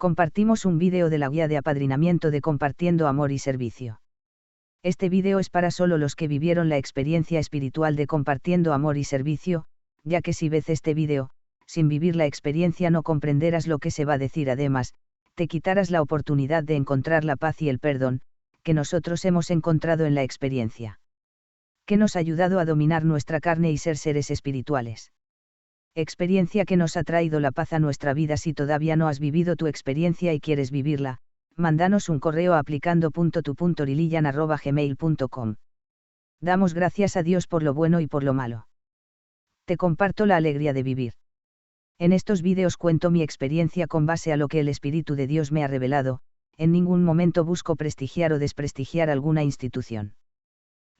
Compartimos un vídeo de la guía de apadrinamiento de Compartiendo Amor y Servicio. Este vídeo es para solo los que vivieron la experiencia espiritual de Compartiendo Amor y Servicio, ya que si ves este vídeo, sin vivir la experiencia no comprenderás lo que se va a decir. Además, te quitarás la oportunidad de encontrar la paz y el perdón, que nosotros hemos encontrado en la experiencia. Que nos ha ayudado a dominar nuestra carne y ser seres espirituales. Experiencia que nos ha traído la paz a nuestra vida. Si todavía no has vivido tu experiencia y quieres vivirla, mándanos un correo a aplicando.tu.lilian@gmail.com. Damos gracias a Dios por lo bueno y por lo malo. Te comparto la alegría de vivir. En estos vídeos cuento mi experiencia con base a lo que el Espíritu de Dios me ha revelado. En ningún momento busco prestigiar o desprestigiar alguna institución.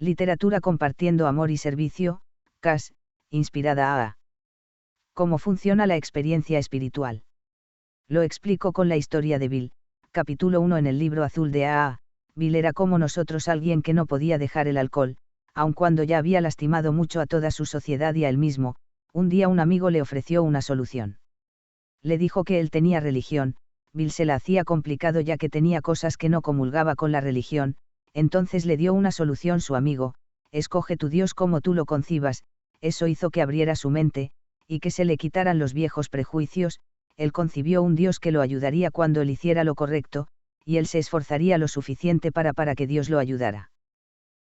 Literatura Compartiendo Amor y Servicio, CAS, inspirada a ¿Cómo funciona la experiencia espiritual? Lo explico con la historia de Bill, capítulo 1 en el libro azul de A.A. Bill era como nosotros, alguien que no podía dejar el alcohol, aun cuando ya había lastimado mucho a toda su sociedad y a él mismo. Un día un amigo le ofreció una solución. Le dijo que él tenía religión. Bill se la hacía complicado ya que tenía cosas que no comulgaba con la religión. Entonces le dio una solución su amigo: escoge tu Dios como tú lo concibas. Eso hizo que abriera su mente, y que se le quitaran los viejos prejuicios. Él concibió un Dios que lo ayudaría cuando él hiciera lo correcto, y él se esforzaría lo suficiente para que Dios lo ayudara.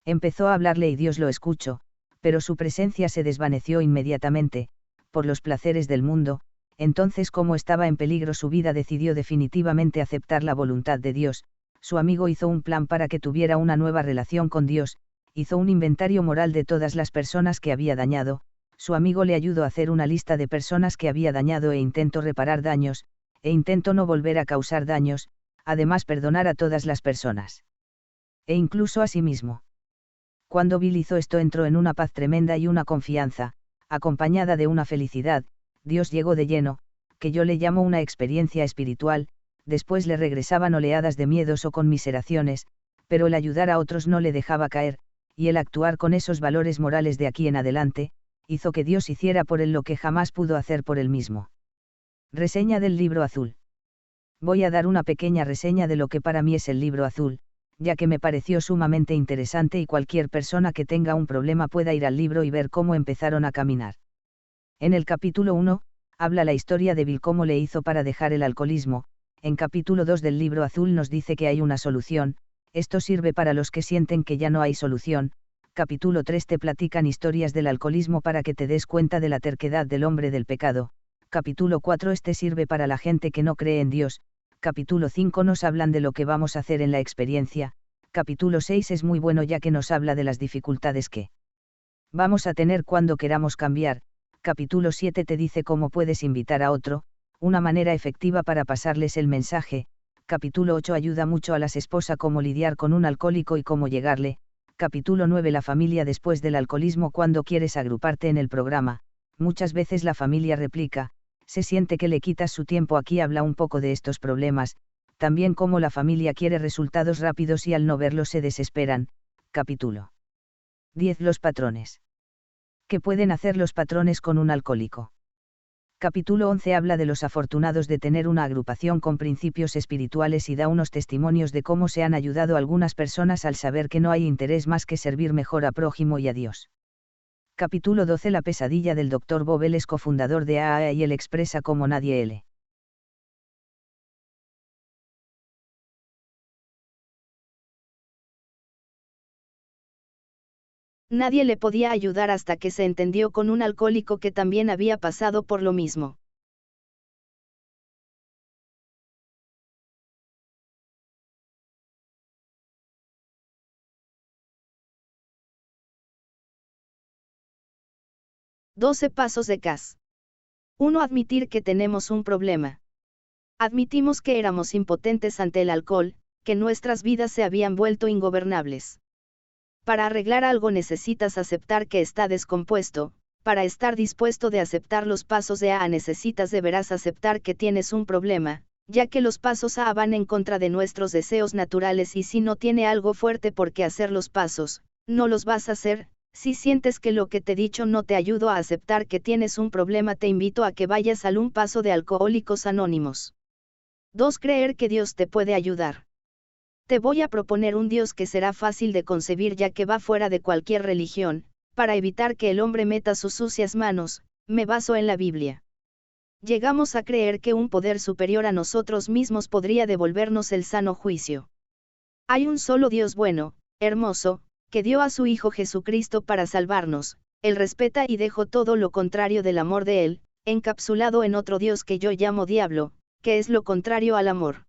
Empezó a hablarle y Dios lo escuchó, pero su presencia se desvaneció inmediatamente, por los placeres del mundo. Entonces, como estaba en peligro su vida, decidió definitivamente aceptar la voluntad de Dios. Su amigo hizo un plan para que tuviera una nueva relación con Dios, hizo un inventario moral de todas las personas que había dañado. Su amigo le ayudó a hacer una lista de personas que había dañado e intentó reparar daños, e intentó no volver a causar daños, además perdonar a todas las personas. E incluso a sí mismo. Cuando Bill hizo esto, entró en una paz tremenda y una confianza, acompañada de una felicidad. Dios llegó de lleno, que yo le llamo una experiencia espiritual. Después le regresaban oleadas de miedos o conmiseraciones, pero el ayudar a otros no le dejaba caer, y el actuar con esos valores morales de aquí en adelante, hizo que Dios hiciera por él lo que jamás pudo hacer por él mismo. Reseña del libro azul. Voy a dar una pequeña reseña de lo que para mí es el libro azul, ya que me pareció sumamente interesante y cualquier persona que tenga un problema pueda ir al libro y ver cómo empezaron a caminar. En el capítulo 1, habla la historia de Bill, cómo le hizo para dejar el alcoholismo. En capítulo 2 del libro azul nos dice que hay una solución. Esto sirve para los que sienten que ya no hay solución. Capítulo 3 te platican historias del alcoholismo para que te des cuenta de la terquedad del hombre del pecado. Capítulo 4 este sirve para la gente que no cree en Dios. Capítulo 5 nos hablan de lo que vamos a hacer en la experiencia. Capítulo 6 es muy bueno ya que nos habla de las dificultades que vamos a tener cuando queramos cambiar. Capítulo 7 te dice cómo puedes invitar a otro, una manera efectiva para pasarles el mensaje. Capítulo 8 ayuda mucho a las esposas cómo lidiar con un alcohólico y cómo llegarle. Capítulo 9 la familia después del alcoholismo. Cuando quieres agruparte en el programa, muchas veces la familia replica, se siente que le quitas su tiempo. Aquí habla un poco de estos problemas, también cómo la familia quiere resultados rápidos y al no verlos se desesperan. Capítulo 10 los patrones. ¿Qué pueden hacer los patrones con un alcohólico? Capítulo 11 habla de los afortunados de tener una agrupación con principios espirituales y da unos testimonios de cómo se han ayudado a algunas personas al saber que no hay interés más que servir mejor a prójimo y a Dios. Capítulo 12 la pesadilla del Dr. Bob. Él es cofundador de A.A. y él expresa como nadie L. Nadie le podía ayudar hasta que se entendió con un alcohólico que también había pasado por lo mismo. «12 pasos de CAS. 1. Admitir que tenemos un problema. Admitimos que éramos impotentes ante el alcohol, que nuestras vidas se habían vuelto ingobernables. Para arreglar algo necesitas aceptar que está descompuesto. Para estar dispuesto de aceptar los pasos de A necesitas deberás aceptar que tienes un problema, ya que los pasos A van en contra de nuestros deseos naturales y si no tiene algo fuerte por qué hacer los pasos, no los vas a hacer. Si sientes que lo que te he dicho no te ayuda a aceptar que tienes un problema, te invito a que vayas al un paso de Alcohólicos Anónimos. 2. Creer que Dios te puede ayudar. Te voy a proponer un Dios que será fácil de concebir ya que va fuera de cualquier religión, para evitar que el hombre meta sus sucias manos, me baso en la Biblia. Llegamos a creer que un poder superior a nosotros mismos podría devolvernos el sano juicio. Hay un solo Dios bueno, hermoso, que dio a su Hijo Jesucristo para salvarnos. Él respeta y dejó todo lo contrario del amor de Él, encapsulado en otro Dios que yo llamo diablo, que es lo contrario al amor.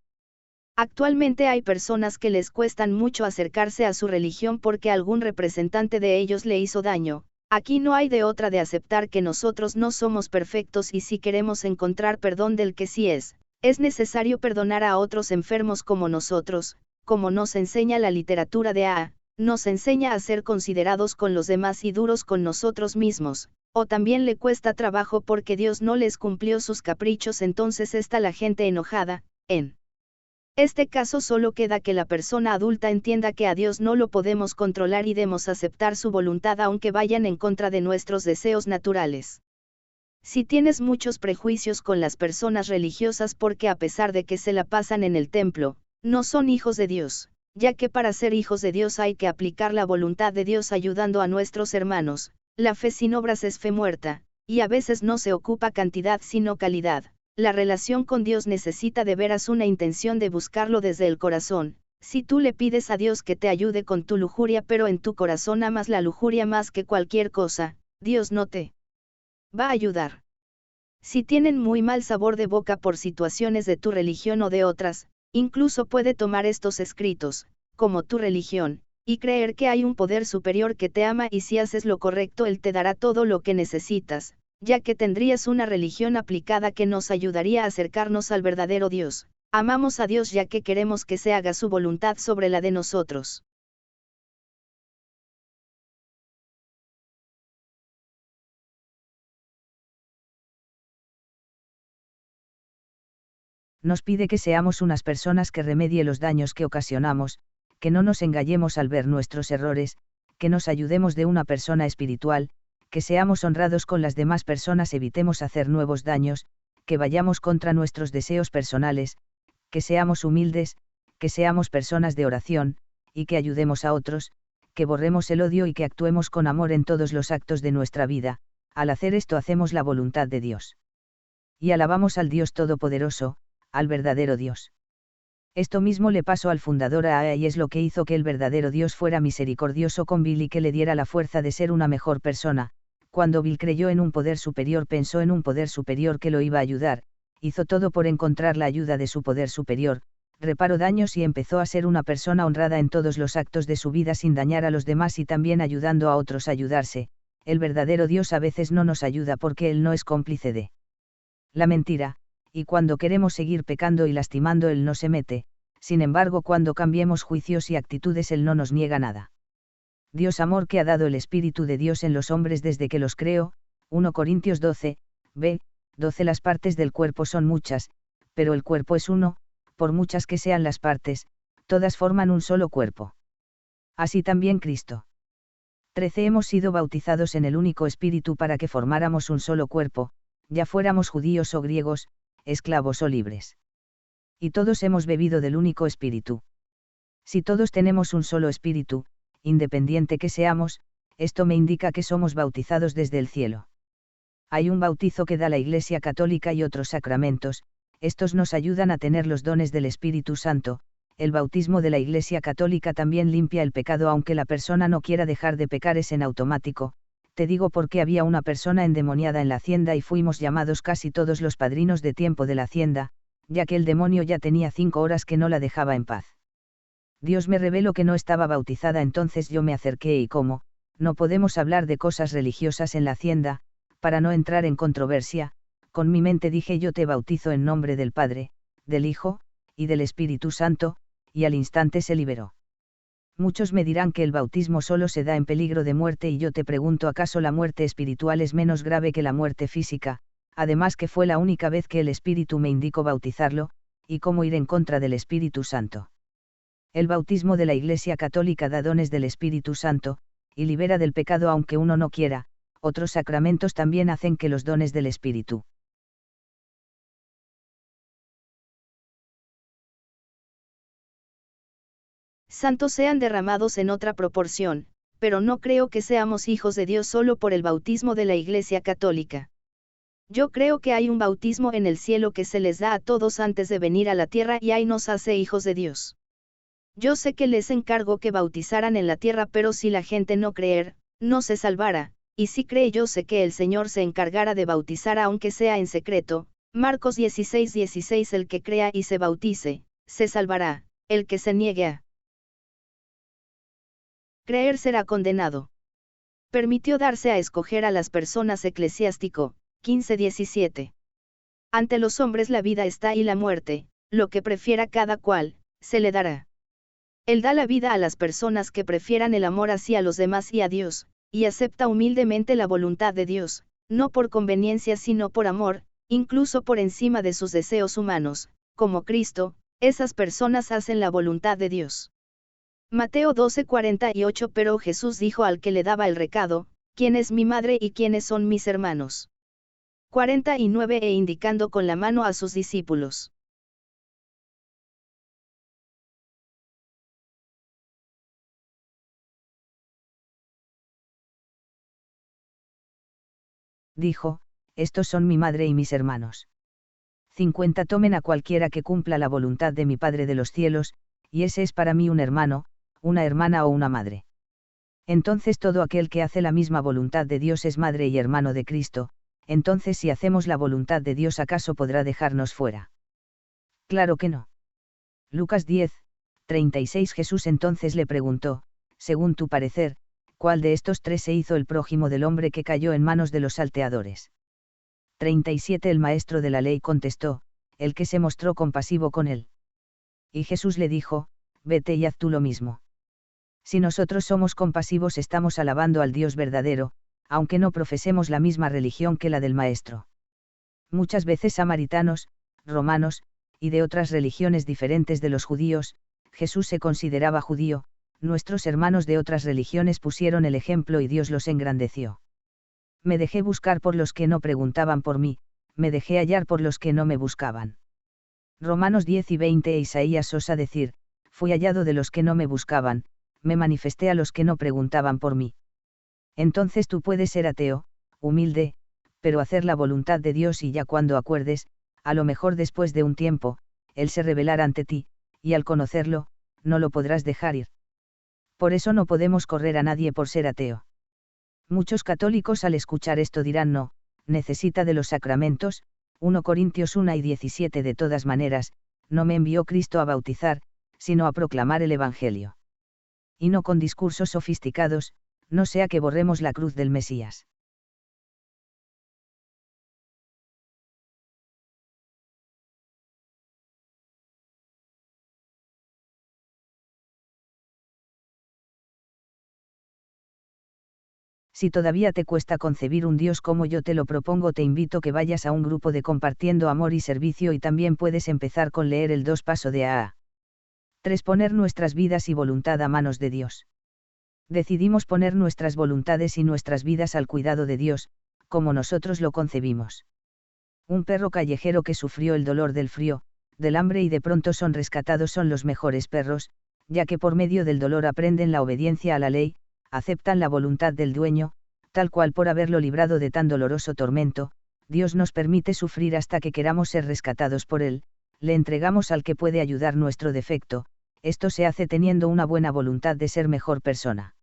Actualmente hay personas que les cuestan mucho acercarse a su religión porque algún representante de ellos le hizo daño. Aquí no hay de otra de aceptar que nosotros no somos perfectos y si queremos encontrar perdón del que sí es necesario perdonar a otros enfermos como nosotros, como nos enseña la literatura de nos enseña a ser considerados con los demás y duros con nosotros mismos, o también le cuesta trabajo porque Dios no les cumplió sus caprichos, entonces está la gente enojada. En este caso solo queda que la persona adulta entienda que a Dios no lo podemos controlar y debemos aceptar su voluntad aunque vayan en contra de nuestros deseos naturales. Si tienes muchos prejuicios con las personas religiosas porque a pesar de que se la pasan en el templo, no son hijos de Dios, ya que para ser hijos de Dios hay que aplicar la voluntad de Dios ayudando a nuestros hermanos, la fe sin obras es fe muerta, y a veces no se ocupa cantidad sino calidad. La relación con Dios necesita de veras una intención de buscarlo desde el corazón. Si tú le pides a Dios que te ayude con tu lujuria pero en tu corazón amas la lujuria más que cualquier cosa, Dios no te va a ayudar. Si tienen muy mal sabor de boca por situaciones de tu religión o de otras, incluso puede tomar estos escritos, como tu religión, y creer que hay un poder superior que te ama y si haces lo correcto Él te dará todo lo que necesitas, ya que tendrías una religión aplicada que nos ayudaría a acercarnos al verdadero Dios. Amamos a Dios ya que queremos que se haga su voluntad sobre la de nosotros. Nos pide que seamos unas personas que remedie los daños que ocasionamos, que no nos engañemos al ver nuestros errores, que nos ayudemos de una persona espiritual, que seamos honrados con las demás personas, evitemos hacer nuevos daños, que vayamos contra nuestros deseos personales, que seamos humildes, que seamos personas de oración, y que ayudemos a otros, que borremos el odio y que actuemos con amor en todos los actos de nuestra vida. Al hacer esto hacemos la voluntad de Dios. Y alabamos al Dios Todopoderoso, al verdadero Dios. Esto mismo le pasó al fundador AA y es lo que hizo que el verdadero Dios fuera misericordioso con Bill y que le diera la fuerza de ser una mejor persona. Cuando Bill creyó en un poder superior, pensó en un poder superior que lo iba a ayudar, hizo todo por encontrar la ayuda de su poder superior, reparó daños y empezó a ser una persona honrada en todos los actos de su vida sin dañar a los demás y también ayudando a otros a ayudarse. El verdadero Dios a veces no nos ayuda porque Él no es cómplice de la mentira, y cuando queremos seguir pecando y lastimando Él no se mete. Sin embargo, cuando cambiemos juicios y actitudes Él no nos niega nada. Dios amor que ha dado el Espíritu de Dios en los hombres desde que los creó. 1 Corintios 12, b. 12. Las partes del cuerpo son muchas, pero el cuerpo es uno, por muchas que sean las partes, todas forman un solo cuerpo. Así también Cristo. 13. Hemos sido bautizados en el único Espíritu para que formáramos un solo cuerpo, ya fuéramos judíos o griegos, esclavos o libres. Y todos hemos bebido del único Espíritu. Si todos tenemos un solo Espíritu, independiente que seamos, esto me indica que somos bautizados desde el cielo. Hay un bautizo que da la Iglesia Católica y otros sacramentos, estos nos ayudan a tener los dones del Espíritu Santo. El bautismo de la Iglesia Católica también limpia el pecado aunque la persona no quiera dejar de pecar, es en automático. Te digo porque había una persona endemoniada en la hacienda y fuimos llamados casi todos los padrinos de tiempo de la hacienda, ya que el demonio ya tenía 5 horas que no la dejaba en paz. Dios me reveló que no estaba bautizada, entonces yo me acerqué y como, no podemos hablar de cosas religiosas en la hacienda, para no entrar en controversia, con mi mente dije yo te bautizo en nombre del Padre, del Hijo, y del Espíritu Santo, y al instante se liberó. Muchos me dirán que el bautismo solo se da en peligro de muerte y yo te pregunto, ¿acaso la muerte espiritual es menos grave que la muerte física? Además que fue la única vez que el Espíritu me indicó bautizarlo, y cómo ir en contra del Espíritu Santo. El bautismo de la Iglesia Católica da dones del Espíritu Santo, y libera del pecado aunque uno no quiera. Otros sacramentos también hacen que los dones del Espíritu santos sean derramados en otra proporción, pero no creo que seamos hijos de Dios solo por el bautismo de la Iglesia Católica. Yo creo que hay un bautismo en el cielo que se les da a todos antes de venir a la tierra y ahí nos hace hijos de Dios. Yo sé que les encargó que bautizaran en la tierra, pero si la gente no creer, no se salvará, y si cree yo sé que el Señor se encargará de bautizar aunque sea en secreto. Marcos 16:16 El que crea y se bautice, se salvará, el que se niegue a creer será condenado. Permitió darse a escoger a las personas. Eclesiástico 15:17. Ante los hombres la vida está y la muerte, lo que prefiera cada cual, se le dará. Él da la vida a las personas que prefieran el amor hacia los demás y a Dios, y acepta humildemente la voluntad de Dios, no por conveniencia sino por amor, incluso por encima de sus deseos humanos, como Cristo. Esas personas hacen la voluntad de Dios. Mateo 12:48 Pero Jesús dijo al que le daba el recado, ¿quién es mi madre y quiénes son mis hermanos? 49 E indicando con la mano a sus discípulos. Dijo, estos son mi madre y mis hermanos. 50 Tomen a cualquiera que cumpla la voluntad de mi Padre de los cielos, y ese es para mí un hermano, una hermana o una madre. Entonces todo aquel que hace la misma voluntad de Dios es madre y hermano de Cristo. Entonces si hacemos la voluntad de Dios, ¿acaso podrá dejarnos fuera? Claro que no. Lucas 10:36 Jesús entonces le preguntó, según tu parecer, ¿cuál de estos tres se hizo el prójimo del hombre que cayó en manos de los salteadores? 37 El maestro de la ley contestó, el que se mostró compasivo con él. Y Jesús le dijo, vete y haz tú lo mismo. Si nosotros somos compasivos estamos alabando al Dios verdadero, aunque no profesemos la misma religión que la del maestro. Muchas veces samaritanos, romanos, y de otras religiones diferentes de los judíos, Jesús se consideraba judío, nuestros hermanos de otras religiones pusieron el ejemplo y Dios los engrandeció. Me dejé buscar por los que no preguntaban por mí, me dejé hallar por los que no me buscaban. Romanos 10:20 Isaías osa decir, fui hallado de los que no me buscaban, me manifesté a los que no preguntaban por mí. Entonces tú puedes ser ateo, humilde, pero hacer la voluntad de Dios y ya cuando acuerdes, a lo mejor después de un tiempo, Él se revelará ante ti, y al conocerlo, no lo podrás dejar ir. Por eso no podemos correr a nadie por ser ateo. Muchos católicos al escuchar esto dirán no, necesita de los sacramentos. 1 Corintios 1:17 De todas maneras, no me envió Cristo a bautizar, sino a proclamar el Evangelio. Y no con discursos sofisticados, no sea que borremos la cruz del Mesías. Si todavía te cuesta concebir un Dios como yo te lo propongo, te invito que vayas a un grupo de Compartiendo Amor y Servicio y también puedes empezar con leer el 2 paso de AA. 3 Poner nuestras vidas y voluntad a manos de Dios. Decidimos poner nuestras voluntades y nuestras vidas al cuidado de Dios, como nosotros lo concebimos. Un perro callejero que sufrió el dolor del frío, del hambre y de pronto son rescatados son los mejores perros, ya que por medio del dolor aprenden la obediencia a la ley, aceptan la voluntad del dueño, tal cual por haberlo librado de tan doloroso tormento, Dios nos permite sufrir hasta que queramos ser rescatados por Él, le entregamos al que puede ayudar nuestro defecto, esto se hace teniendo una buena voluntad de ser mejor persona.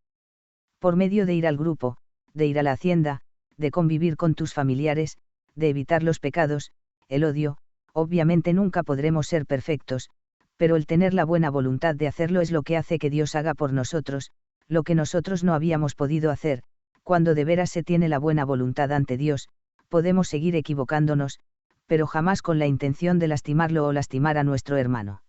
Por medio de ir al grupo, de ir a la hacienda, de convivir con tus familiares, de evitar los pecados, el odio, obviamente nunca podremos ser perfectos, pero el tener la buena voluntad de hacerlo es lo que hace que Dios haga por nosotros, lo que nosotros no habíamos podido hacer. Cuando de veras se tiene la buena voluntad ante Dios, podemos seguir equivocándonos, pero jamás con la intención de lastimarlo o lastimar a nuestro hermano.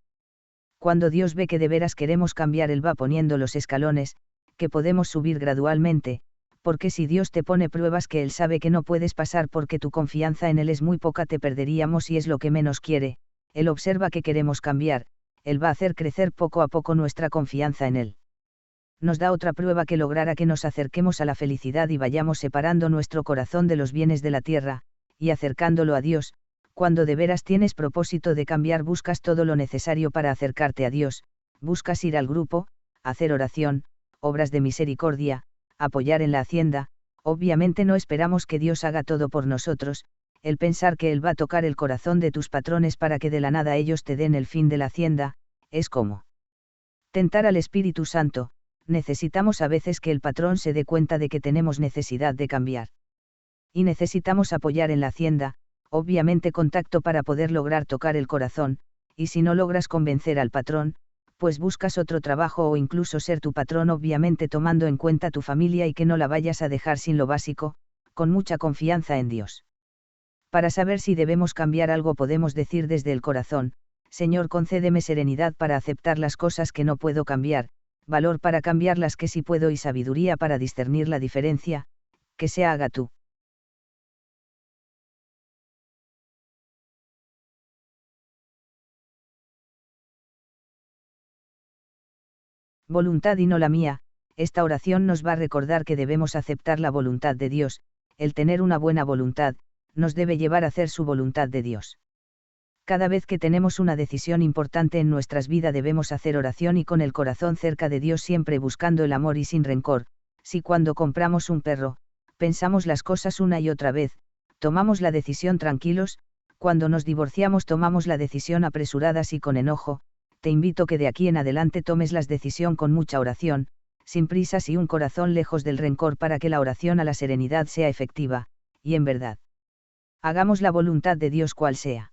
Cuando Dios ve que de veras queremos cambiar, Él va poniendo los escalones, que podemos subir gradualmente, porque si Dios te pone pruebas que Él sabe que no puedes pasar porque tu confianza en Él es muy poca, te perderíamos y es lo que menos quiere. Él observa que queremos cambiar, Él va a hacer crecer poco a poco nuestra confianza en Él. Nos da otra prueba que logrará que nos acerquemos a la felicidad y vayamos separando nuestro corazón de los bienes de la tierra, y acercándolo a Dios. Cuando de veras tienes propósito de cambiar, buscas todo lo necesario para acercarte a Dios, buscas ir al grupo, hacer oración, obras de misericordia, apoyar en la hacienda. Obviamente no esperamos que Dios haga todo por nosotros. El pensar que Él va a tocar el corazón de tus patrones para que de la nada ellos te den el fin de la hacienda, es como tentar al Espíritu Santo. Necesitamos a veces que el patrón se dé cuenta de que tenemos necesidad de cambiar. Y necesitamos apoyar en la hacienda, obviamente contacto para poder lograr tocar el corazón, y si no logras convencer al patrón, pues buscas otro trabajo o incluso ser tu patrón, obviamente tomando en cuenta tu familia y que no la vayas a dejar sin lo básico, con mucha confianza en Dios. Para saber si debemos cambiar algo podemos decir desde el corazón: Señor, concédeme serenidad para aceptar las cosas que no puedo cambiar, valor para cambiar las que sí puedo y sabiduría para discernir la diferencia. Que se haga tú. Voluntad y no la mía. Esta oración nos va a recordar que debemos aceptar la voluntad de Dios. El tener una buena voluntad nos debe llevar a hacer su voluntad de Dios. Cada vez que tenemos una decisión importante en nuestras vidas debemos hacer oración y con el corazón cerca de Dios, siempre buscando el amor y sin rencor. Si cuando compramos un perro, pensamos las cosas una y otra vez, tomamos la decisión tranquilos, cuando nos divorciamos tomamos la decisión apresuradas y con enojo. Te invito que de aquí en adelante tomes la decisión con mucha oración, sin prisas y un corazón lejos del rencor, para que la oración a la serenidad sea efectiva, y en verdad hagamos la voluntad de Dios cual sea.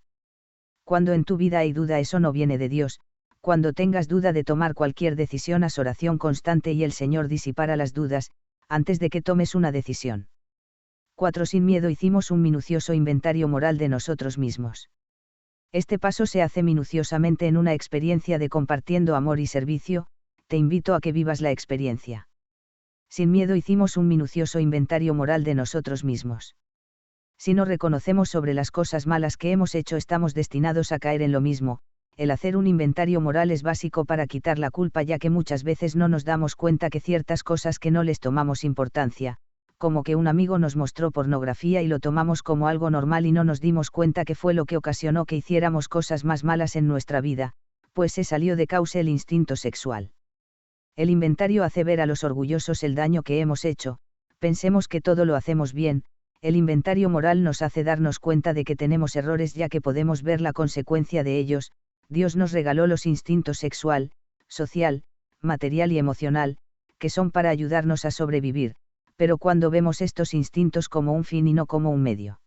Cuando en tu vida hay duda, eso no viene de Dios. Cuando tengas duda de tomar cualquier decisión, haz oración constante y el Señor disipará las dudas, antes de que tomes una decisión. 4. Sin miedo hicimos un minucioso inventario moral de nosotros mismos. Este paso se hace minuciosamente en una experiencia de compartiendo amor y servicio. Te invito a que vivas la experiencia. Sin miedo hicimos un minucioso inventario moral de nosotros mismos. Si no reconocemos sobre las cosas malas que hemos hecho, estamos destinados a caer en lo mismo. El hacer un inventario moral es básico para quitar la culpa, ya que muchas veces no nos damos cuenta que ciertas cosas que no les tomamos importancia, como que un amigo nos mostró pornografía y lo tomamos como algo normal y no nos dimos cuenta que fue lo que ocasionó que hiciéramos cosas más malas en nuestra vida, pues se salió de causa el instinto sexual. El inventario hace ver a los orgullosos el daño que hemos hecho. Pensemos que todo lo hacemos bien. El inventario moral nos hace darnos cuenta de que tenemos errores, ya que podemos ver la consecuencia de ellos. Dios nos regaló los instintos sexual, social, material y emocional, que son para ayudarnos a sobrevivir, pero cuando vemos estos instintos como un fin y no como un medio.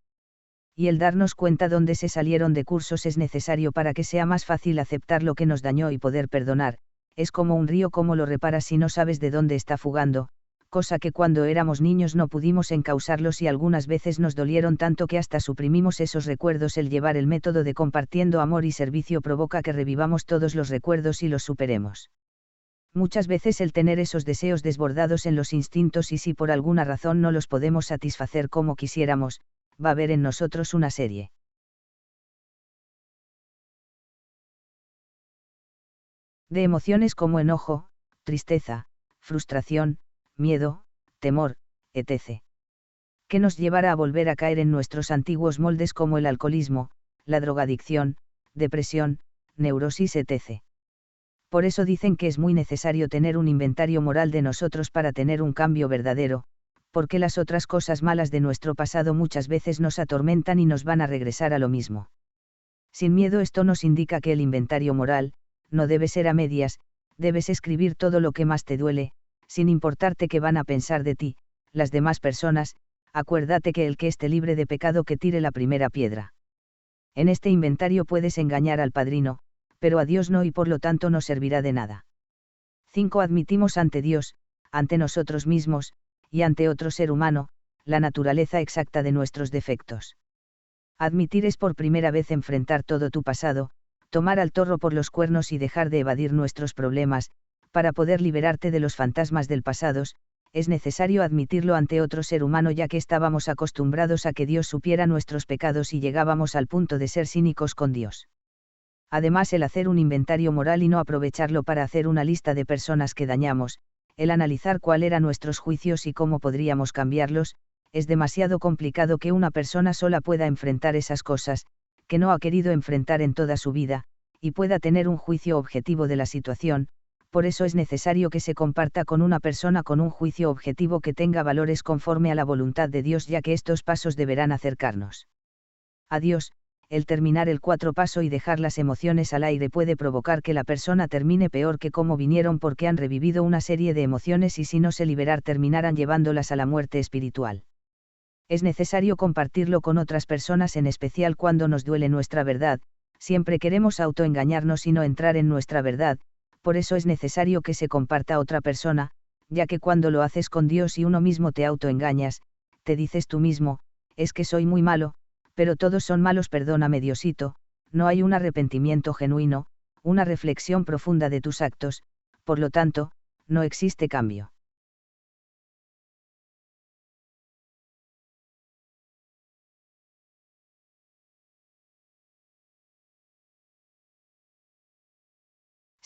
Y el darnos cuenta dónde se salieron de cursos es necesario para que sea más fácil aceptar lo que nos dañó y poder perdonar. Es como un río, ¿cómo lo reparas si no sabes de dónde está fugando? Cosa que cuando éramos niños no pudimos encauzarlos y algunas veces nos dolieron tanto que hasta suprimimos esos recuerdos. El llevar el método de compartiendo amor y servicio provoca que revivamos todos los recuerdos y los superemos. Muchas veces el tener esos deseos desbordados en los instintos, y si por alguna razón no los podemos satisfacer como quisiéramos, va a haber en nosotros una serie de emociones como enojo, tristeza, frustración, miedo, temor, etc., que nos llevará a volver a caer en nuestros antiguos moldes, como el alcoholismo, la drogadicción, depresión, neurosis, etc. Por eso dicen que es muy necesario tener un inventario moral de nosotros para tener un cambio verdadero, porque las otras cosas malas de nuestro pasado muchas veces nos atormentan y nos van a regresar a lo mismo. Sin miedo, esto nos indica que el inventario moral no debe ser a medias. Debes escribir todo lo que más te duele, sin importarte qué van a pensar de ti, las demás personas. Acuérdate que el que esté libre de pecado que tire la primera piedra. En este inventario puedes engañar al padrino, pero a Dios no, y por lo tanto no servirá de nada. 5. Admitimos ante Dios, ante nosotros mismos, y ante otro ser humano, la naturaleza exacta de nuestros defectos. Admitir es por primera vez enfrentar todo tu pasado, tomar al toro por los cuernos y dejar de evadir nuestros problemas. Para poder liberarte de los fantasmas del pasado, es necesario admitirlo ante otro ser humano, ya que estábamos acostumbrados a que Dios supiera nuestros pecados y llegábamos al punto de ser cínicos con Dios. Además, el hacer un inventario moral y no aprovecharlo para hacer una lista de personas que dañamos, el analizar cuál eran nuestros juicios y cómo podríamos cambiarlos, es demasiado complicado que una persona sola pueda enfrentar esas cosas, que no ha querido enfrentar en toda su vida, y pueda tener un juicio objetivo de la situación. Por eso es necesario que se comparta con una persona con un juicio objetivo que tenga valores conforme a la voluntad de Dios, ya que estos pasos deberán acercarnos a Dios. El terminar el 4 paso y dejar las emociones al aire puede provocar que la persona termine peor que como vinieron, porque han revivido una serie de emociones y si no se liberar terminarán llevándolas a la muerte espiritual. Es necesario compartirlo con otras personas, en especial cuando nos duele nuestra verdad. Siempre queremos autoengañarnos y no entrar en nuestra verdad. Por eso es necesario que se comparta a otra persona, ya que cuando lo haces con Dios y uno mismo te autoengañas, te dices tú mismo, es que soy muy malo, pero todos son malos, perdóname Diosito. No hay un arrepentimiento genuino, una reflexión profunda de tus actos, por lo tanto, no existe cambio.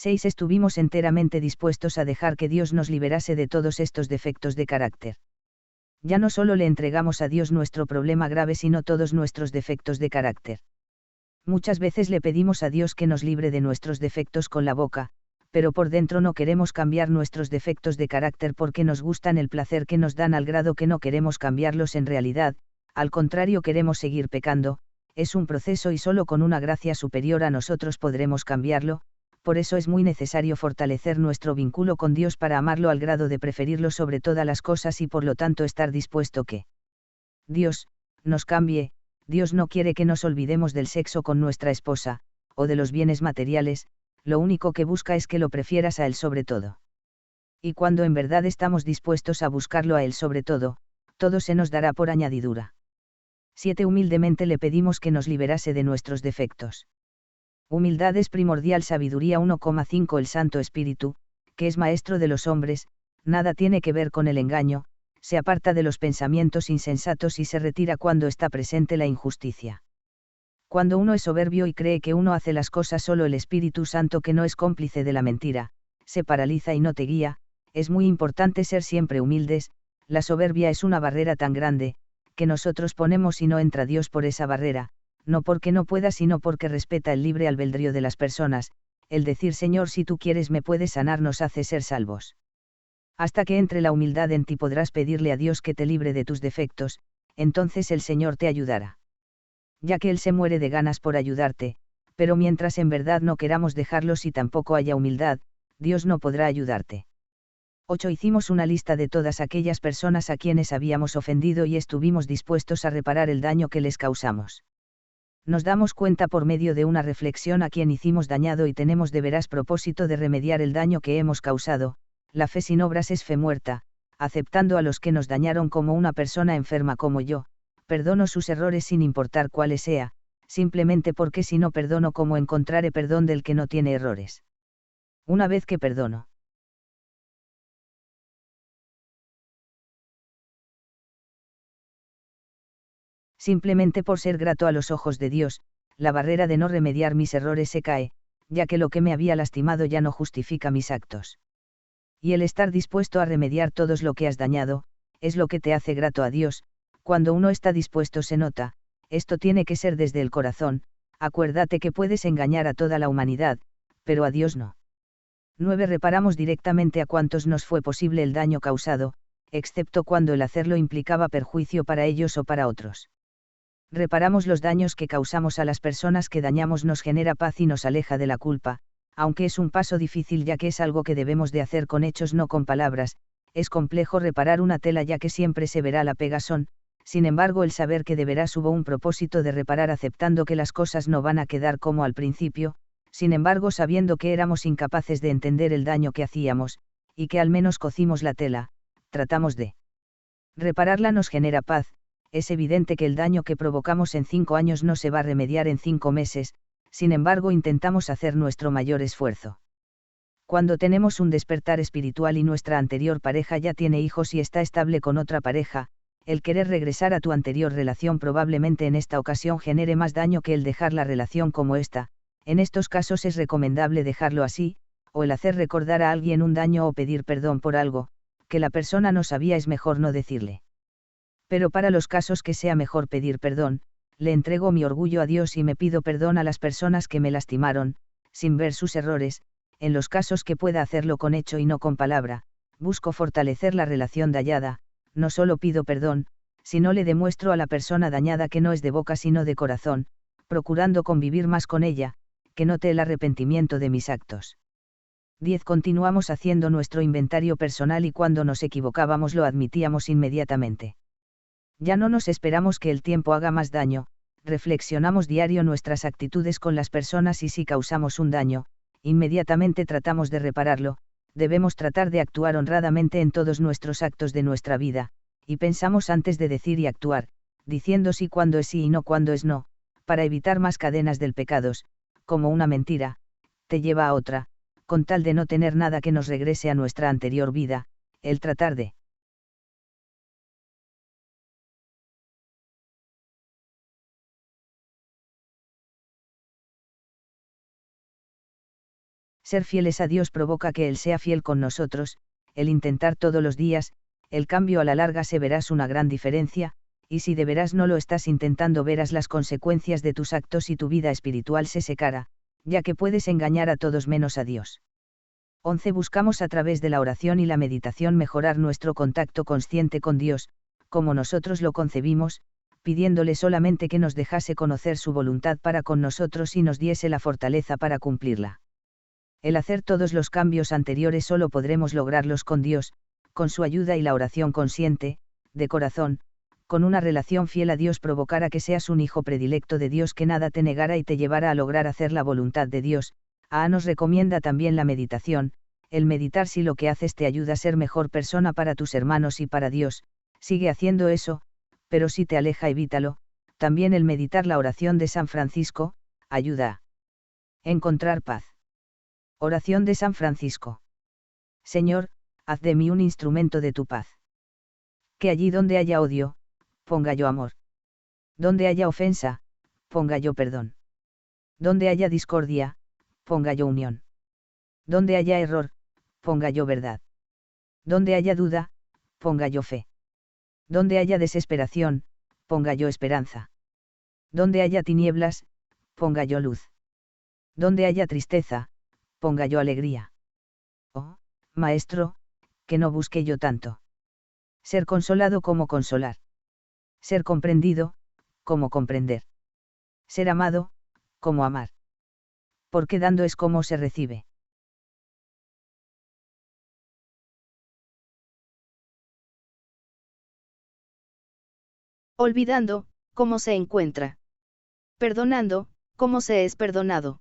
Estuvimos enteramente dispuestos a dejar que Dios nos liberase de todos estos defectos de carácter. Ya no solo le entregamos a Dios nuestro problema grave, sino todos nuestros defectos de carácter. Muchas veces le pedimos a Dios que nos libre de nuestros defectos con la boca, pero por dentro no queremos cambiar nuestros defectos de carácter porque nos gustan el placer que nos dan, al grado que no queremos cambiarlos en realidad. Al contrario, queremos seguir pecando. Es un proceso y solo con una gracia superior a nosotros podremos cambiarlo. Por eso es muy necesario fortalecer nuestro vínculo con Dios para amarlo al grado de preferirlo sobre todas las cosas, y por lo tanto estar dispuesto que Dios nos cambie. Dios no quiere que nos olvidemos del sexo con nuestra esposa, o de los bienes materiales. Lo único que busca es que lo prefieras a Él sobre todo. Y cuando en verdad estamos dispuestos a buscarlo a Él sobre todo, todo se nos dará por añadidura. 7. Humildemente le pedimos que nos liberase de nuestros defectos. Humildad es primordial. Sabiduría 1,5. El Santo Espíritu, que es maestro de los hombres, nada tiene que ver con el engaño, se aparta de los pensamientos insensatos y se retira cuando está presente la injusticia. Cuando uno es soberbio y cree que uno hace las cosas, solo el Espíritu Santo, que no es cómplice de la mentira, se paraliza y no te guía. Es muy importante ser siempre humildes. La soberbia es una barrera tan grande, que nosotros ponemos y no entra Dios por esa barrera, no porque no pueda, sino porque respeta el libre albedrío de las personas. El decir Señor, si tú quieres me puedes sanar, nos hace ser salvos. Hasta que entre la humildad en ti podrás pedirle a Dios que te libre de tus defectos, entonces el Señor te ayudará. Ya que Él se muere de ganas por ayudarte, pero mientras en verdad no queramos dejarlos y tampoco haya humildad, Dios no podrá ayudarte. 8. Hicimos una lista de todas aquellas personas a quienes habíamos ofendido y estuvimos dispuestos a reparar el daño que les causamos. Nos damos cuenta por medio de una reflexión a quien hicimos dañado y tenemos de veras propósito de remediar el daño que hemos causado. La fe sin obras es fe muerta. Aceptando a los que nos dañaron como una persona enferma como yo, perdono sus errores sin importar cuáles sea, simplemente porque si no perdono, ¿cómo encontraré perdón del que no tiene errores? Una vez que perdono, simplemente por ser grato a los ojos de Dios, la barrera de no remediar mis errores se cae, ya que lo que me había lastimado ya no justifica mis actos. Y el estar dispuesto a remediar todos lo que has dañado, es lo que te hace grato a Dios. Cuando uno está dispuesto se nota. Esto tiene que ser desde el corazón. Acuérdate que puedes engañar a toda la humanidad, pero a Dios no. 9. Reparamos directamente a cuantos nos fue posible el daño causado, excepto cuando el hacerlo implicaba perjuicio para ellos o para otros. Reparamos los daños que causamos a las personas que dañamos, nos genera paz y nos aleja de la culpa, aunque es un paso difícil ya que es algo que debemos de hacer con hechos, no con palabras. Es complejo reparar una tela ya que siempre se verá la pegazón. Sin embargo, el saber que de veras hubo un propósito de reparar, aceptando que las cosas no van a quedar como al principio, sin embargo sabiendo que éramos incapaces de entender el daño que hacíamos, y que al menos cocimos la tela, tratamos de repararla, nos genera paz. Es evidente que el daño que provocamos en 5 años no se va a remediar en 5 meses, sin embargo intentamos hacer nuestro mayor esfuerzo. Cuando tenemos un despertar espiritual y nuestra anterior pareja ya tiene hijos y está estable con otra pareja, el querer regresar a tu anterior relación probablemente en esta ocasión genere más daño que el dejar la relación como esta. En estos casos es recomendable dejarlo así, o el hacer recordar a alguien un daño o pedir perdón por algo que la persona no sabía, es mejor no decirle. Pero para los casos que sea mejor pedir perdón, le entrego mi orgullo a Dios y me pido perdón a las personas que me lastimaron. sin ver sus errores, en los casos que pueda hacerlo con hecho y no con palabra, busco fortalecer la relación dañada, no solo pido perdón, sino le demuestro a la persona dañada que no es de boca sino de corazón, procurando convivir más con ella, que note el arrepentimiento de mis actos. 10. Continuamos haciendo nuestro inventario personal y cuando nos equivocábamos lo admitíamos inmediatamente. Ya no nos esperamos que el tiempo haga más daño, reflexionamos diario nuestras actitudes con las personas y si causamos un daño, inmediatamente tratamos de repararlo, debemos tratar de actuar honradamente en todos nuestros actos de nuestra vida, y pensamos antes de decir y actuar, diciendo sí cuando es sí y no cuando es no, para evitar más cadenas del pecados, como una mentira, te lleva a otra, con tal de no tener nada que nos regrese a nuestra anterior vida, el tratar de ser fieles a Dios provoca que Él sea fiel con nosotros, el intentar todos los días, el cambio a la larga se verás una gran diferencia, y si de veras no lo estás intentando verás las consecuencias de tus actos y tu vida espiritual se secará, ya que puedes engañar a todos menos a Dios. 11. Buscamos a través de la oración y la meditación mejorar nuestro contacto consciente con Dios, como nosotros lo concebimos, pidiéndole solamente que nos dejase conocer su voluntad para con nosotros y nos diese la fortaleza para cumplirla. El hacer todos los cambios anteriores solo podremos lograrlos con Dios, con su ayuda y la oración consciente, de corazón, con una relación fiel a Dios provocará que seas un hijo predilecto de Dios que nada te negara y te llevará a lograr hacer la voluntad de Dios. Nos recomienda también la meditación, el meditar si lo que haces te ayuda a ser mejor persona para tus hermanos y para Dios, sigue haciendo eso, pero si te aleja evítalo. También el meditar la oración de San Francisco, ayuda a encontrar paz. Oración de San Francisco. Señor, haz de mí un instrumento de tu paz. Que allí donde haya odio, ponga yo amor. Donde haya ofensa, ponga yo perdón. Donde haya discordia, ponga yo unión. Donde haya error, ponga yo verdad. Donde haya duda, ponga yo fe. Donde haya desesperación, ponga yo esperanza. Donde haya tinieblas, ponga yo luz. Donde haya tristeza, ponga yo alegría. Oh, Maestro, que no busque yo tanto. Ser consolado como consolar. Ser comprendido, como comprender. Ser amado, como amar. Porque dando es como se recibe. Olvidando, cómo se encuentra. Perdonando, cómo se es perdonado.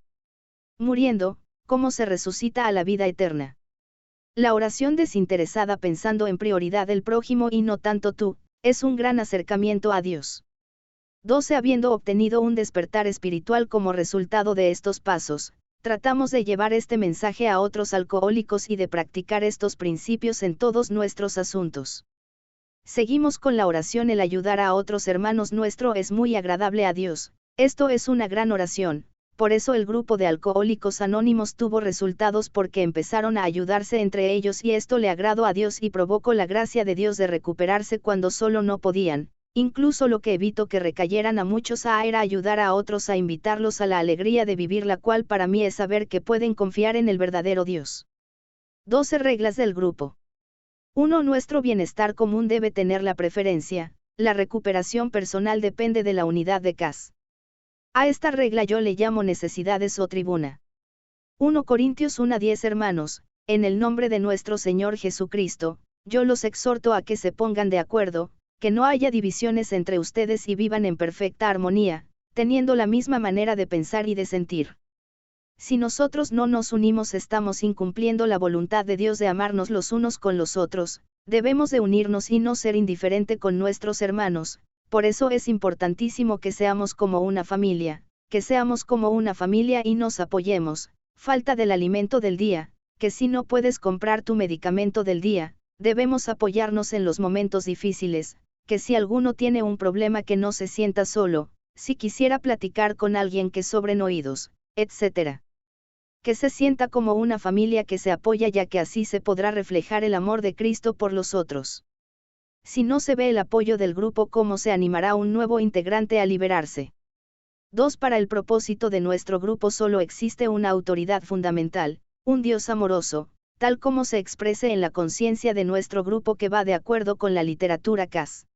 Muriendo, cómo se resucita a la vida eterna. La oración desinteresada pensando en prioridad del prójimo y no tanto tú, es un gran acercamiento a Dios. 12. Habiendo obtenido un despertar espiritual como resultado de estos pasos, tratamos de llevar este mensaje a otros alcohólicos y de practicar estos principios en todos nuestros asuntos. Seguimos con la oración. El ayudar a otros hermanos nuestro es muy agradable a Dios, esto es una gran oración. Por eso el grupo de Alcohólicos Anónimos tuvo resultados porque empezaron a ayudarse entre ellos y esto le agradó a Dios y provocó la gracia de Dios de recuperarse cuando solo no podían. Incluso lo que evitó que recayeran a muchos era ayudar a otros a invitarlos a la alegría de vivir, la cual para mí es saber que pueden confiar en el verdadero Dios. 12 reglas del grupo. 1. Nuestro bienestar común debe tener la preferencia, la recuperación personal depende de la unidad de CAS. A esta regla yo le llamo necesidades o tribuna. 1 Corintios 1:10. Hermanos, en el nombre de nuestro Señor Jesucristo, yo los exhorto a que se pongan de acuerdo, que no haya divisiones entre ustedes y vivan en perfecta armonía, teniendo la misma manera de pensar y de sentir. Si nosotros no nos unimos estamos incumpliendo la voluntad de Dios de amarnos los unos con los otros, debemos de unirnos y no ser indiferente con nuestros hermanos. Por eso es importantísimo que seamos como una familia y nos apoyemos. Falta del alimento del día, que si no puedes comprar tu medicamento del día, debemos apoyarnos en los momentos difíciles, que si alguno tiene un problema que no se sienta solo, si quisiera platicar con alguien que sobren oídos, etc. Que se sienta como una familia que se apoya, ya que así se podrá reflejar el amor de Cristo por los otros. Si no se ve el apoyo del grupo, ¿cómo se animará un nuevo integrante a liberarse? 2. Para el propósito de nuestro grupo solo existe una autoridad fundamental, un Dios amoroso, tal como se exprese en la conciencia de nuestro grupo que va de acuerdo con la literatura CAS.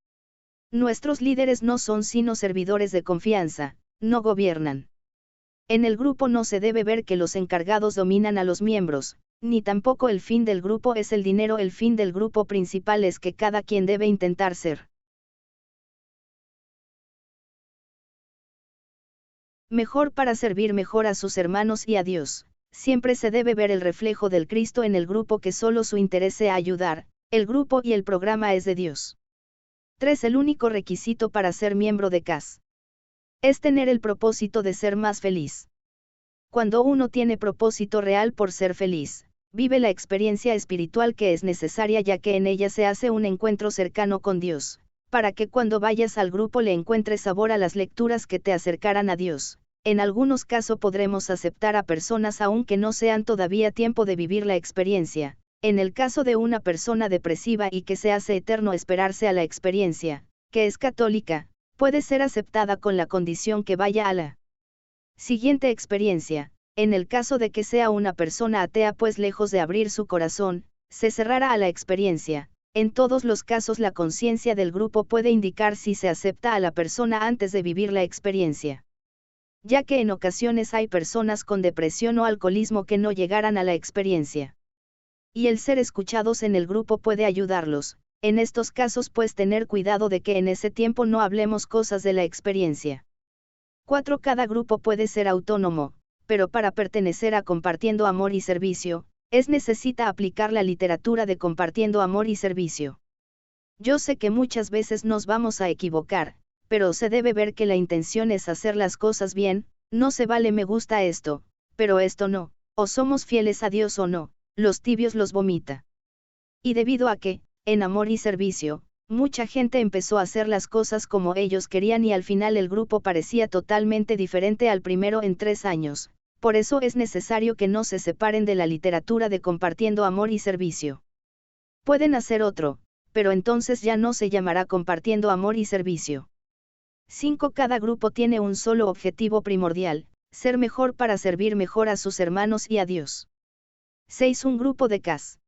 Nuestros líderes no son sino servidores de confianza, no gobiernan. En el grupo no se debe ver que los encargados dominan a los miembros, ni tampoco el fin del grupo es el dinero. El fin del grupo principal es que cada quien debe intentar ser mejor para servir mejor a sus hermanos y a Dios. Siempre se debe ver el reflejo del Cristo en el grupo, que solo su interés sea ayudar, el grupo y el programa es de Dios. 3. El único requisito para ser miembro de CAS es tener el propósito de ser más feliz. Cuando uno tiene propósito real por ser feliz, vive la experiencia espiritual que es necesaria, ya que en ella se hace un encuentro cercano con Dios, para que cuando vayas al grupo le encuentres sabor a las lecturas que te acercarán a Dios. En algunos casos podremos aceptar a personas aunque no sean todavía tiempo de vivir la experiencia. En el caso de una persona depresiva y que se hace eterno esperarse a la experiencia, que es católica, puede ser aceptada con la condición que vaya a la siguiente experiencia. En el caso de que sea una persona atea, pues lejos de abrir su corazón, se cerrará a la experiencia. En todos los casos la conciencia del grupo puede indicar si se acepta a la persona antes de vivir la experiencia, ya que en ocasiones hay personas con depresión o alcoholismo que no llegarán a la experiencia. Y el ser escuchados en el grupo puede ayudarlos. En estos casos pues tener cuidado de que en ese tiempo no hablemos cosas de la experiencia. 4. Cada grupo puede ser autónomo, pero para pertenecer a Compartiendo Amor y Servicio, necesita aplicar la literatura de Compartiendo Amor y Servicio. Yo sé que muchas veces nos vamos a equivocar, pero se debe ver que la intención es hacer las cosas bien. No se vale me gusta esto, pero esto no, o somos fieles a Dios o no, los tibios los vomita. Y debido a que, en Amor y Servicio, mucha gente empezó a hacer las cosas como ellos querían y al final el grupo parecía totalmente diferente al primero en 3 años. Por eso es necesario que no se separen de la literatura de Compartiendo Amor y Servicio. Pueden hacer otro, pero entonces ya no se llamará Compartiendo Amor y Servicio. 5. Cada grupo tiene un solo objetivo primordial, ser mejor para servir mejor a sus hermanos y a Dios. 6. Un grupo de CAS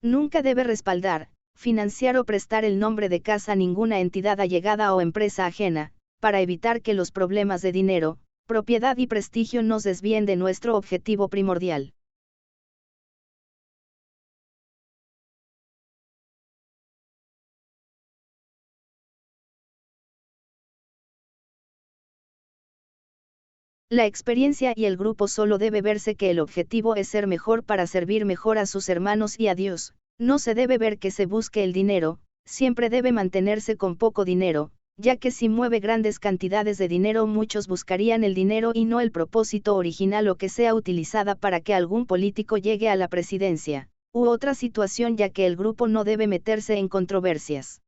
nunca debe respaldar, financiar o prestar el nombre de CAS a ninguna entidad allegada o empresa ajena, para evitar que los problemas de dinero, propiedad y prestigio nos desvíen de nuestro objetivo primordial. La experiencia y el grupo solo debe verse que el objetivo es ser mejor para servir mejor a sus hermanos y a Dios. No se debe ver que se busque el dinero, siempre debe mantenerse con poco dinero, ya que si mueve grandes cantidades de dinero muchos buscarían el dinero y no el propósito original o que sea utilizada para que algún político llegue a la presidencia, u otra situación, ya que el grupo no debe meterse en controversias.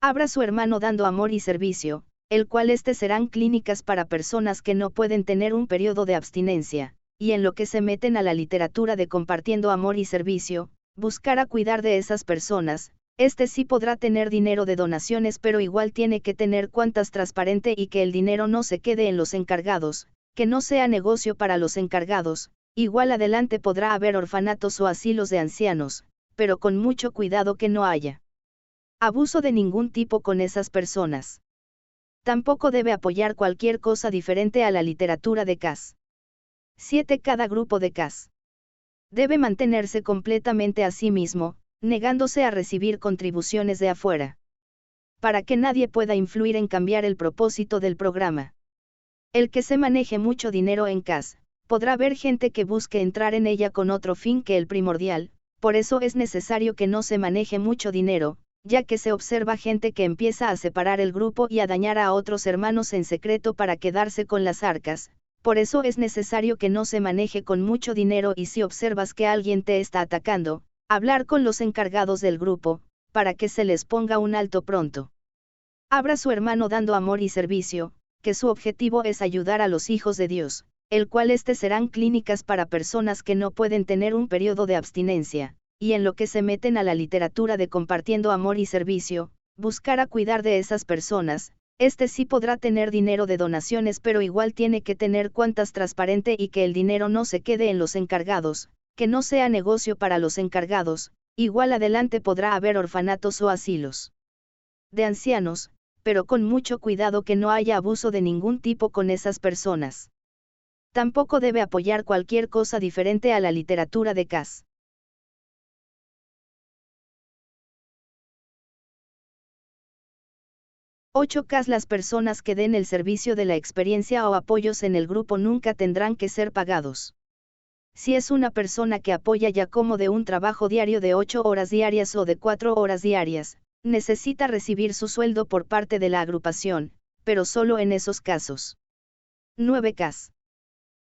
Abra su hermano dando amor y servicio, el cual serán clínicas para personas que no pueden tener un periodo de abstinencia, y en lo que se meten a la literatura de Compartiendo Amor y Servicio, buscar a cuidar de esas personas. Sí podrá tener dinero de donaciones, pero igual tiene que tener cuentas transparente y que el dinero no se quede en los encargados, que no sea negocio para los encargados. Igual adelante podrá haber orfanatos o asilos de ancianos, pero con mucho cuidado que no haya abuso de ningún tipo con esas personas. Tampoco debe apoyar cualquier cosa diferente a la literatura de CAS. 7. Cada grupo de CAS debe mantenerse completamente a sí mismo, negándose a recibir contribuciones de afuera, para que nadie pueda influir en cambiar el propósito del programa. El que se maneje mucho dinero en CAS, podrá haber gente que busque entrar en ella con otro fin que el primordial. Por eso es necesario que no se maneje mucho dinero, ya que se observa gente que empieza a separar el grupo y a dañar a otros hermanos en secreto para quedarse con las arcas. Por eso es necesario que no se maneje con mucho dinero, y si observas que alguien te está atacando, hablar con los encargados del grupo, para que se les ponga un alto pronto. Abra su hermano dando amor y servicio, que su objetivo es ayudar a los hijos de Dios, el cual serán clínicas para personas que no pueden tener un periodo de abstinencia, y en lo que se meten a la literatura de Compartiendo Amor y Servicio, buscar a cuidar de esas personas. Este sí podrá tener dinero de donaciones, pero igual tiene que tener cuentas transparente y que el dinero no se quede en los encargados, que no sea negocio para los encargados. Igual adelante podrá haber orfanatos o asilos de ancianos, pero con mucho cuidado que no haya abuso de ningún tipo con esas personas. Tampoco debe apoyar cualquier cosa diferente a la literatura de Cass. 8. Las personas que den el servicio de la experiencia o apoyos en el grupo nunca tendrán que ser pagados. Si es una persona que apoya ya como de un trabajo diario de 8 horas diarias o de 4 horas diarias, necesita recibir su sueldo por parte de la agrupación, pero solo en esos casos. 9.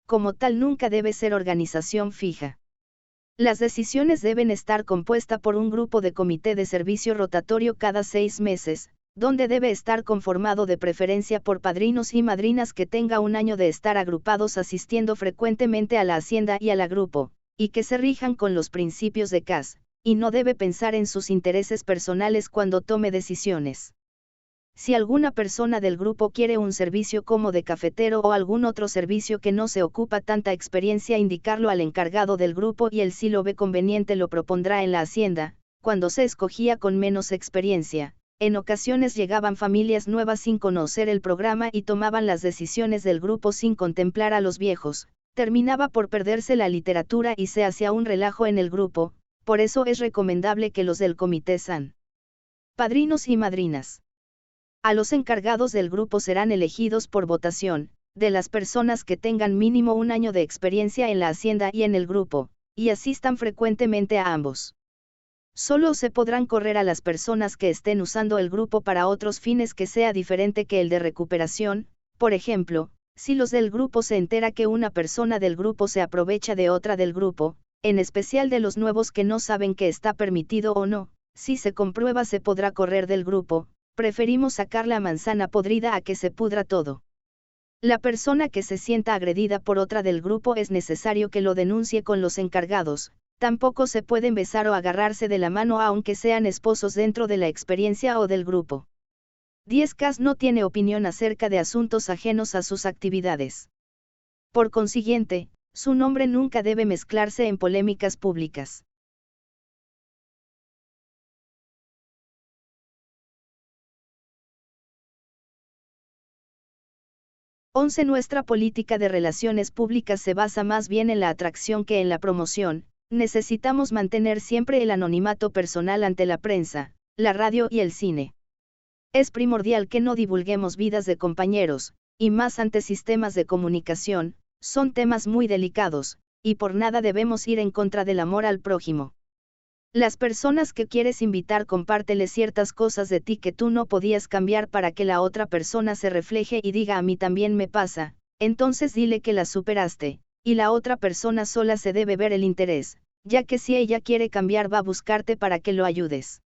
Como tal nunca debe ser organización fija. Las decisiones deben estar compuestas por un grupo de comité de servicio rotatorio cada 6 meses, donde debe estar conformado de preferencia por padrinos y madrinas que tenga un año de estar agrupados asistiendo frecuentemente a la hacienda y al grupo, y que se rijan con los principios de Cass, y no debe pensar en sus intereses personales cuando tome decisiones. Si alguna persona del grupo quiere un servicio como de cafetero o algún otro servicio que no se ocupa tanta experiencia, indicarlo al encargado del grupo y él si lo ve conveniente lo propondrá en la hacienda. Cuando se escogía con menos experiencia, en ocasiones llegaban familias nuevas sin conocer el programa y tomaban las decisiones del grupo sin contemplar a los viejos, terminaba por perderse la literatura y se hacía un relajo en el grupo. Por eso es recomendable que los del comité sean padrinos y madrinas. A los encargados del grupo serán elegidos por votación, de las personas que tengan mínimo un año de experiencia en la hacienda y en el grupo, y asistan frecuentemente a ambos. Solo se podrán correr a las personas que estén usando el grupo para otros fines que sea diferente que el de recuperación. Por ejemplo, si los del grupo se entera que una persona del grupo se aprovecha de otra del grupo, en especial de los nuevos que no saben que está permitido o no, si se comprueba se podrá correr del grupo. Preferimos sacar la manzana podrida a que se pudra todo. La persona que se sienta agredida por otra del grupo es necesario que lo denuncie con los encargados. Tampoco se pueden besar o agarrarse de la mano aunque sean esposos dentro de la experiencia o del grupo. 10. Cass no tiene opinión acerca de asuntos ajenos a sus actividades. Por consiguiente, su nombre nunca debe mezclarse en polémicas públicas. Nuestra política de relaciones públicas se basa más bien en la atracción que en la promoción. Necesitamos mantener siempre el anonimato personal ante la prensa, la radio y el cine. Es primordial que no divulguemos vidas de compañeros, y más ante sistemas de comunicación. Son temas muy delicados, y por nada debemos ir en contra del amor al prójimo. Las personas que quieres invitar, compárteles ciertas cosas de ti que tú no podías cambiar para que la otra persona se refleje y diga a mí también me pasa. Entonces dile que las superaste, y la otra persona sola se debe ver el interés, ya que si ella quiere cambiar va a buscarte para que lo ayudes.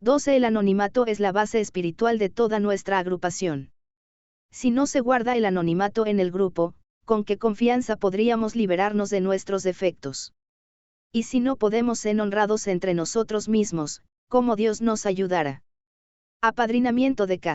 12. El anonimato es la base espiritual de toda nuestra agrupación. Si no se guarda el anonimato en el grupo, ¿con qué confianza podríamos liberarnos de nuestros defectos? Y si no podemos ser honrados entre nosotros mismos, ¿cómo Dios nos ayudará? Apadrinamiento de Cass.